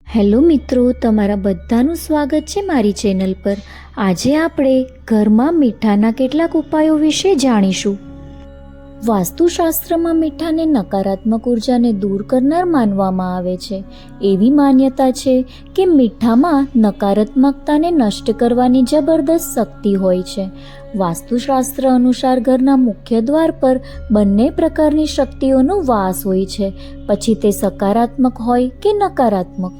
Hello મિત્રો, તમારા બધાનું સ્વાગત છે મારી ચેનલ પર। આજે આપણે ઘરમાં મીઠાના કેટલાક ઉપાયો વિશે જાણીશું। વાસ્તુશાસ્ત્રમાં મીઠાને નકારાત્મક ઉર્જાને દૂર કરનાર માનવામાં આવે છે। એવી માન્યતા છે કે મીઠામાં નકારાત્મકતાને નષ્ટ કરવાની જબરદસ્ત શક્તિ હોય છે। વાસ્તુશાસ્ત્ર અનુસાર ઘરના મુખ્ય દ્વાર પર બંને પ્રકારની શક્તિઓનો વાસ હોય છે, પછી તે સકારાત્મક હોય કે નકારાત્મક।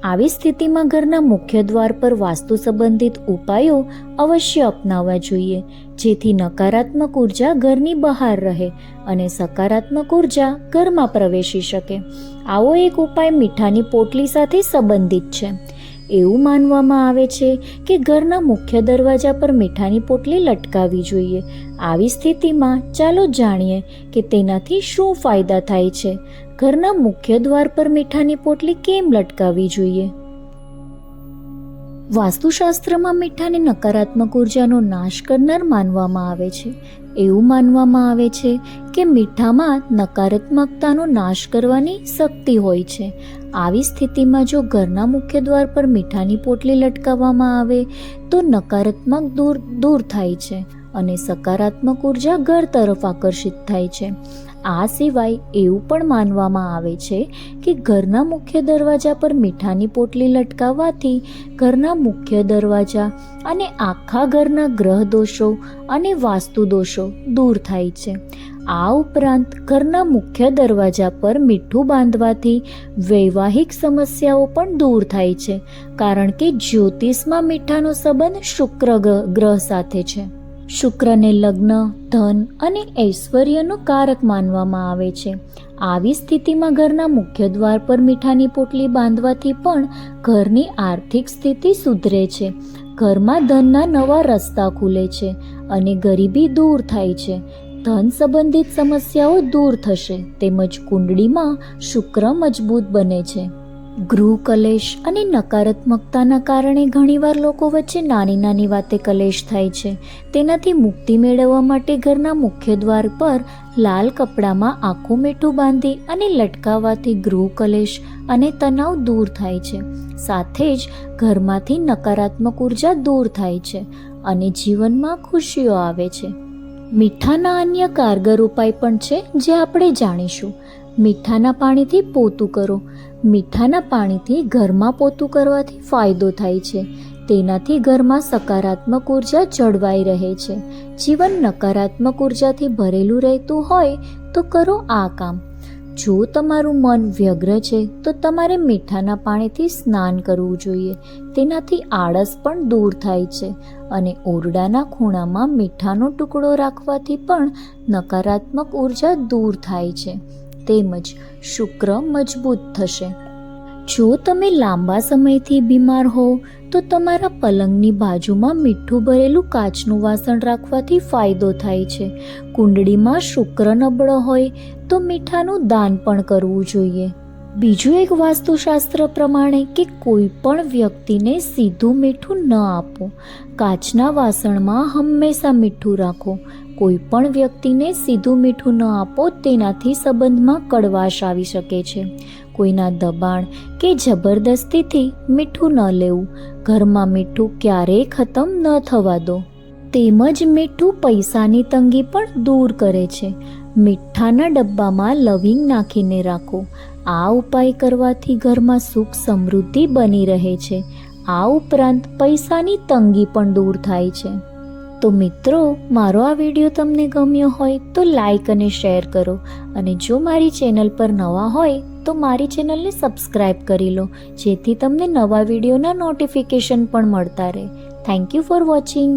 આવી સ્થિતિમાં ઘરના મુખ્ય દ્વાર પર વાસ્તુ સંબંધિત ઉપાયો અવશ્ય અપનાવવા જોઈએ, જેથી નકારાત્મક ઉર્જા ઘરની બહાર રહે અને સકારાત્મક ઉર્જા ઘરમાં પ્રવેશી શકે। આવો એક ઉપાય મીઠાની પોટલી સાથે સંબંધિત છે। એવું માનવામાં આવે છે કે ઘરના મુખ્ય દરવાજા પર મીઠાની પોટલી લટકાવવી જોઈએ। આવી સ્થિતિમાં ચાલો જાણીએ કે તેનાથી શું ફાયદા થાય છે। ઘરના મુખ્ય દ્વાર પર મીઠાની પોટલી કેમ લટકાવવી જોઈએ? વાસ્તુશાસ્ત્રમાં મીઠાને નકારાત્મક ઉર્જાનો નાશ કરનાર માનવામાં આવે છે। એવું માનવામાં આવે છે કે મીઠામાં નકારાત્મકતાનો નાશ કરવાની શક્તિ હોય છે। આવી સ્થિતિમાં જો ઘરના મુખ્ય દ્વાર પર મીઠાની પોટલી લટકાવવામાં આવે તો નકારાત્મક દૂર થાય છે અને સકારાત્મક ઉર્જા ઘર તરફ આકર્ષિત થાય છે। આ સિવાય એવું પણ માનવામાં આવે છે કે ઘરના મુખ્ય દરવાજા પર મીઠાની પોટલી લટકાવવાથી ઘરના મુખ્ય દરવાજા અને આખા ઘરના ગ્રહ દોષો અને વાસ્તુ દોષો દૂર થાય છે। આ ઉપરાંત ઘરના મુખ્ય દરવાજા પર મીઠું બાંધવાથી વૈવાહિક સમસ્યાઓ પણ દૂર થાય છે, કારણ કે જ્યોતિષમાં મીઠાનો સંબંધ શુક્ર ગ્રહ સાથે છે। શુક્રને લગ્ન, ધન અને ઐશ્વર્યનો કારક માનવામાં આવે છે। આવી સ્થિતિમાં ઘરના મુખ્ય દ્વાર પર મીઠાની પોટલી બાંધવાથી પણ ઘરની આર્થિક સ્થિતિ સુધરે છે, ઘરમાં ધનના નવા રસ્તા ખુલે છે અને ગરીબી દૂર થાય છે। ધન સંબંધિત સમસ્યાઓ દૂર થશે તેમજ કુંડળીમાં શુક્ર મજબૂત બને છે। ગૃહ કલેશ અને નકારાત્મકતાના કારણે ઘણીવાર લોકો વચ્ચે નાની નાની વાતે કલેશ થાય છે। તેનાથી મુક્તિ મેળવવા માટે ઘરના મુખ્ય દ્વાર પર લાલ કપડામાં આખું મીઠું બાંધી અને લટકાવવાથી ગૃહ કલેશ અને તણાવ દૂર થાય છે, સાથે જ ઘરમાંથી નકારાત્મક ઉર્જા દૂર થાય છે અને જીવનમાં ખુશીઓ આવે છે। મીઠાના અન્ય કારગર ઉપાય પણ છે જે આપણે જાણીશું। મીઠાના પાણીથી પોતું કરો। મીઠાના પાણીથી ઘરમાં પોતું કરવાથી ફાયદો થાય છે। તેનાથી ઘરમાં સકારાત્મક ઉર્જા જળવાઈ રહે છે। જીવન નકારાત્મક ઉર્જાથી ભરેલું રહેતું હોય તો કરો આ કામ। જો તમારું મન વ્યગ્ર છે તો તમારે મીઠાના પાણીથી સ્નાન કરવું જોઈએ। તેનાથી આળસ પણ દૂર થાય છે અને ઓરડાના ખૂણામાં મીઠાનો ટુકડો રાખવાથી પણ નકારાત્મક ઉર્જા દૂર થાય છે, તેમજ શુક્ર મજબૂત થશે। જો તમે લાંબા સમયથી બીમાર હો તો તમારા પલંગની બાજુમાં મીઠું ભરેલું કાચનું વાસણ રાખવાથી ફાયદો થાય છે। કુંડળીમાં શુક્ર નબળો હોય તો મીઠાનું દાન પણ કરવું જોઈએ। બીજું એક વાસ્તુશાસ્ત્ર પ્રમાણે કે કોઈ પણ વ્યક્તિને સીધું મીઠું ન આપો। કાચના વાસણમાં હંમેશા મીઠું રાખો। કોઈ પણ વ્યક્તિને સીધું મીઠું ન આપો, તેનાથી સંબંધમાં કડવાશ આવી શકે છે। કોઈના દબાણ કે જબરદસ્તીથી મીઠું ન લેવું। ઘરમાં મીઠું ક્યારેય ખતમ ન થવા દો। તેમજ મીઠું પૈસાની તંગી પણ દૂર કરે છે। મીઠાના ડબ્બામાં લવિંગ નાખીને રાખો। આ ઉપાય કરવાથી ઘરમાં સુખ સમૃદ્ધિ બની રહે છે। આ ઉપરાંત પૈસાની તંગી પણ દૂર થાય છે। તો મિત્રો, મારો આ વિડીયો તમને ગમ્યો હોય તો લાઈક અને શેર કરો, અને જો મારી ચેનલ પર નવા હોય તો મારી ચેનલને સબસ્ક્રાઈબ કરી લો, જેથી તમને નવા વિડીયોના નોટિફિકેશન પણ મળતા રહે। Thank you for watching.